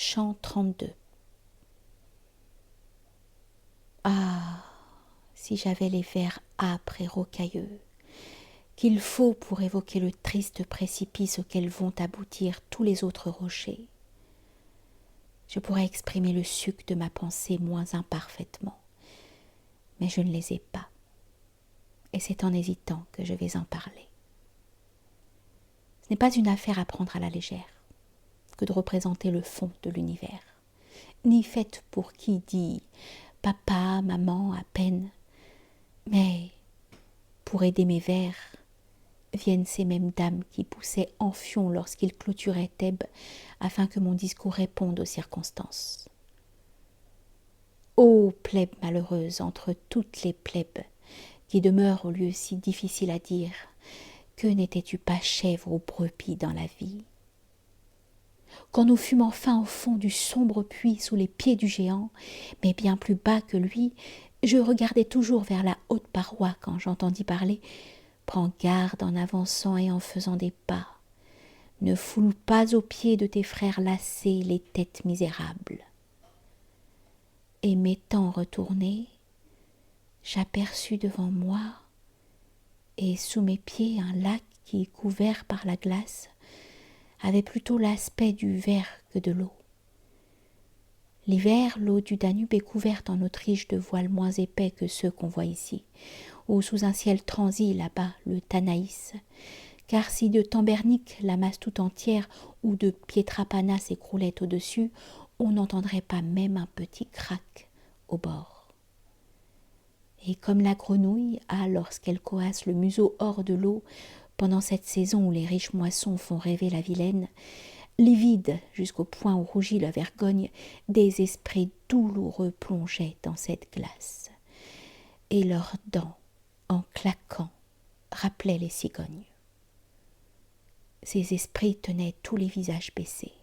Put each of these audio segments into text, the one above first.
Chant 32. Ah, si j'avais les vers âpres et rocailleux qu'il faut pour évoquer le triste précipice auquel vont aboutir tous les autres rochers, je pourrais exprimer le suc de ma pensée moins imparfaitement, mais je ne les ai pas, et c'est en hésitant que je vais en parler. Ce n'est pas une affaire à prendre à la légère que de représenter le fond de l'univers, ni faite pour qui dit papa, maman à peine, mais pour aider mes vers viennent ces mêmes dames qui poussaient Amphion lorsqu'il clôturait Thèbes afin que mon discours réponde aux circonstances. Ô plèbe malheureuse entre toutes les plèbes qui demeurent au lieu si difficile à dire, que n'étais-tu pas chèvre ou brebis dans la vie? Quand nous fûmes enfin au fond du sombre puits sous les pieds du géant, mais bien plus bas que lui, je regardais toujours vers la haute paroi quand j'entendis parler. Prends garde en avançant et en faisant des pas. Ne foule pas aux pieds de tes frères lassés les têtes misérables. Et m'étant retourné, j'aperçus devant moi et sous mes pieds un lac qui, couvert par la glace, avait plutôt l'aspect du verre que de l'eau. L'hiver, l'eau du Danube est couverte en Autriche de voiles moins épais que ceux qu'on voit ici, ou sous un ciel transi là-bas, le Tanaïs, car si de Tambernic, la masse tout entière, ou de Pietrapana s'écroulait au-dessus, on n'entendrait pas même un petit craque au bord. Et comme la grenouille a, lorsqu'elle coasse le museau hors de l'eau, pendant cette saison où les riches moissons font rêver la vilaine, livide jusqu'au point où rougit la vergogne, des esprits douloureux plongeaient dans cette glace, et leurs dents, en claquant, rappelaient les cigognes. Ces esprits tenaient tous les visages baissés.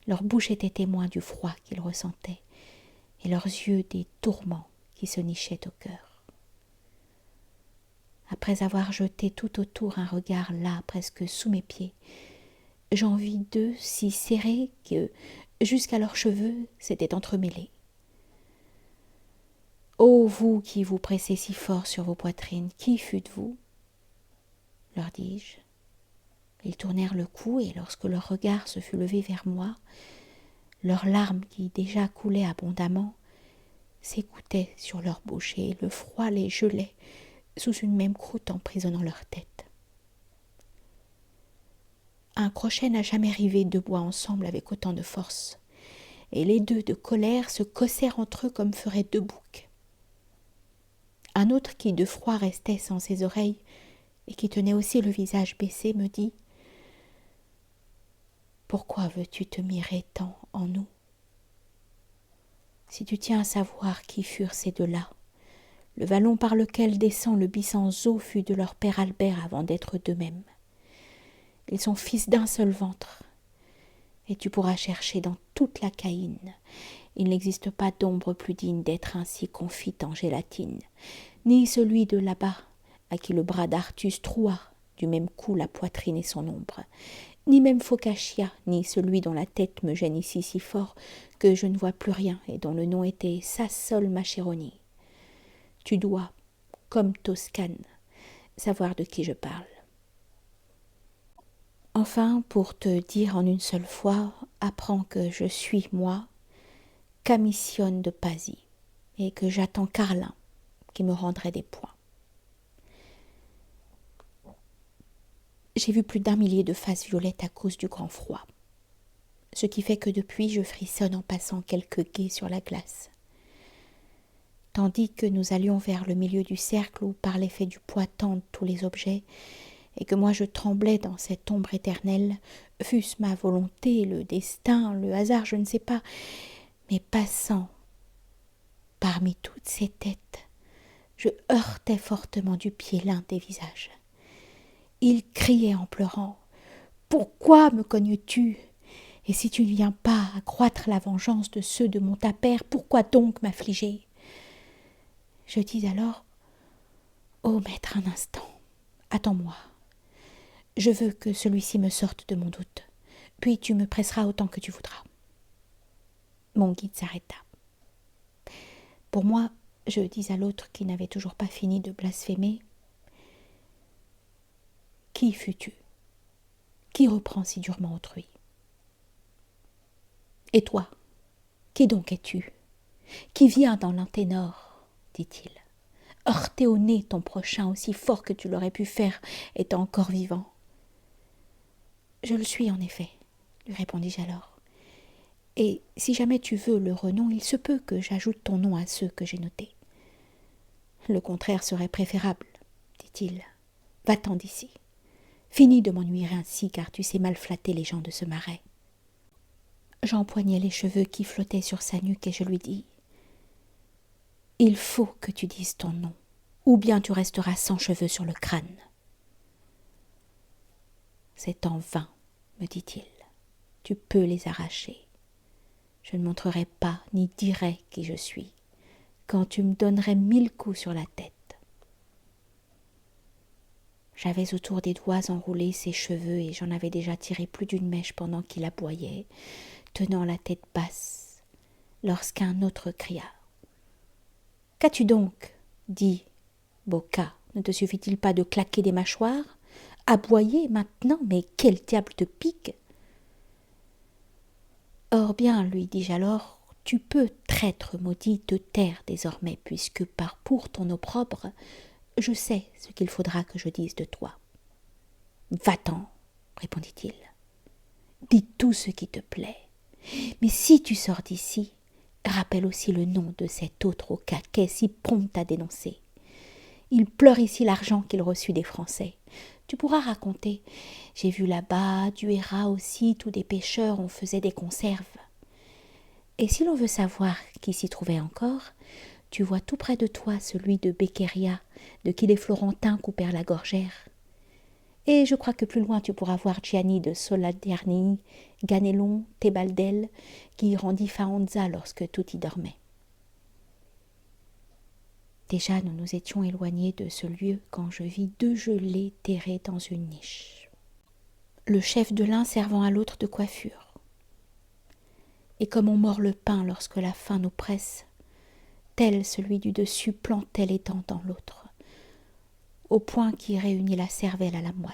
Leur bouche était témoin du froid qu'ils ressentaient, et leurs yeux des tourments qui se nichaient au cœur. Après avoir jeté tout autour un regard là, presque sous mes pieds, j'en vis deux si serrés que, jusqu'à leurs cheveux, s'étaient entremêlés. Ô vous qui vous pressez si fort sur vos poitrines, qui fûtes-vous? Leur dis-je. Ils tournèrent le cou, et lorsque leur regard se fut levé vers moi, leurs larmes, qui déjà coulaient abondamment, s'écoutaient sur leur bouche, et le froid les gelait sous une même croûte emprisonnant leur tête. Un crochet n'a jamais rivé deux bois ensemble avec autant de force, et les deux de colère se cossèrent entre eux comme feraient deux boucs. Un autre qui de froid restait sans ses oreilles, et qui tenait aussi le visage baissé, me dit « Pourquoi veux-tu te mirer tant en nous? Si tu tiens à savoir qui furent ces deux-là, le vallon par lequel descend le Bisanzo fut de leur père Albert avant d'être d'eux-mêmes. Ils sont fils d'un seul ventre, et tu pourras chercher dans toute la Caïne. Il n'existe pas d'ombre plus digne d'être ainsi confite en gélatine, ni celui de là-bas, à qui le bras d'Artus troua du même coup la poitrine et son ombre, ni même Focaccia, ni celui dont la tête me gêne ici si fort que je ne vois plus rien et dont le nom était Sassol Macheroni. Tu dois, comme Toscane, savoir de qui je parle. Enfin, pour te dire en une seule fois, apprends que je suis, moi, Camitionne de Pasie, et que j'attends Carlin, qui me rendrait des points. J'ai vu plus d'1 millier de faces violettes à cause du grand froid, ce qui fait que depuis je frissonne en passant quelques gués sur la glace. Tandis que nous allions vers le milieu du cercle où par l'effet du poids tendent tous les objets, et que moi je tremblais dans cette ombre éternelle, fût-ce ma volonté, le destin, le hasard, je ne sais pas, mais passant parmi toutes ces têtes, je heurtai fortement du pied l'un des visages. Il criait en pleurant « Pourquoi me cognes-tu? Et si tu ne viens pas accroître la vengeance de ceux de mon tapère, pourquoi donc m'affliger ?» Je dis alors « Ô maître, un instant, attends-moi. Je veux que celui-ci me sorte de mon doute, puis tu me presseras autant que tu voudras. Mon guide s'arrêta. Pour moi, je dis à l'autre qui n'avait toujours pas fini de blasphémer, « Qui fus-tu? Qui reprend si durement autrui? Et toi, qui donc es-tu? Qui vient dans l'anténor, dit-il, heurter au nez ton prochain aussi fort que tu l'aurais pu faire étant encore vivant? » Je le suis en effet, lui répondis-je alors. Et si jamais tu veux le renom, il se peut que j'ajoute ton nom à ceux que j'ai notés. Le contraire serait préférable, dit-il. Va-t'en d'ici. Finis de m'ennuyer ainsi, car tu sais mal flatter les gens de ce marais. J'empoignai les cheveux qui flottaient sur sa nuque et je lui dis « Il faut que tu dises ton nom, ou bien tu resteras sans cheveux sur le crâne. » « C'est en vain, me dit-il. Tu peux les arracher. Je ne montrerai pas ni dirai qui je suis, quand tu me donnerais 1000 coups sur la tête. » J'avais autour des doigts enroulé ses cheveux et j'en avais déjà tiré plus d'une mèche pendant qu'il aboyait, tenant la tête basse, lorsqu'un autre cria. « Qu'as-tu donc? Dis, Boka, ne te suffit-il pas de claquer des mâchoires? Aboyer maintenant, mais quel diable te pique? » Or bien, lui dis-je alors, tu peux, traître maudit, te taire désormais, puisque pour ton opprobre, je sais ce qu'il faudra que je dise de toi. Va-t'en, répondit-il. Dis tout ce qui te plaît. Mais si tu sors d'ici, rappelle aussi le nom de cet autre au caquet si prompt à dénoncer. Il pleure ici l'argent qu'il reçut des Français. Tu pourras raconter. J'ai vu là-bas du Héra aussi, tous des pêcheurs, on faisait des conserves. Et si l'on veut savoir qui s'y trouvait encore, tu vois tout près de toi celui de Beccaria, de qui les Florentins coupèrent la gorgère. Et je crois que plus loin tu pourras voir Gianni de Soladernii, Ganelon, Tébaldel, qui rendit Faenza lorsque tout y dormait. Déjà nous nous étions éloignés de ce lieu quand je vis 2 gelées terrés dans une niche. Le chef de l'un servant à l'autre de coiffure. Et comme on mord le pain lorsque la faim nous presse, tel celui du dessus plantait les dents dans l'autre, au point qui réunit la cervelle à la moelle.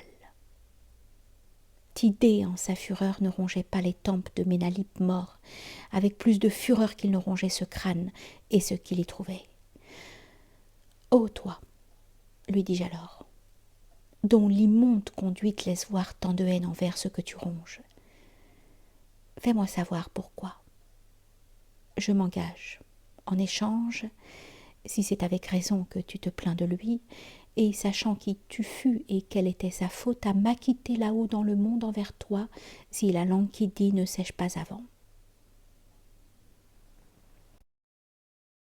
Tidée en sa fureur ne rongeait pas les tempes de Ménalipe mort, avec plus de fureur qu'il ne rongeait ce crâne et ce qu'il y trouvait. « Ô toi, lui dis-je alors, dont l'immonde conduite laisse voir tant de haine envers ce que tu ronges, fais-moi savoir pourquoi. Je m'engage, en échange, si c'est avec raison que tu te plains de lui, et sachant qui tu fus et quelle était sa faute, à m'acquitter là-haut dans le monde envers toi, si la langue qui dit ne sèche pas avant.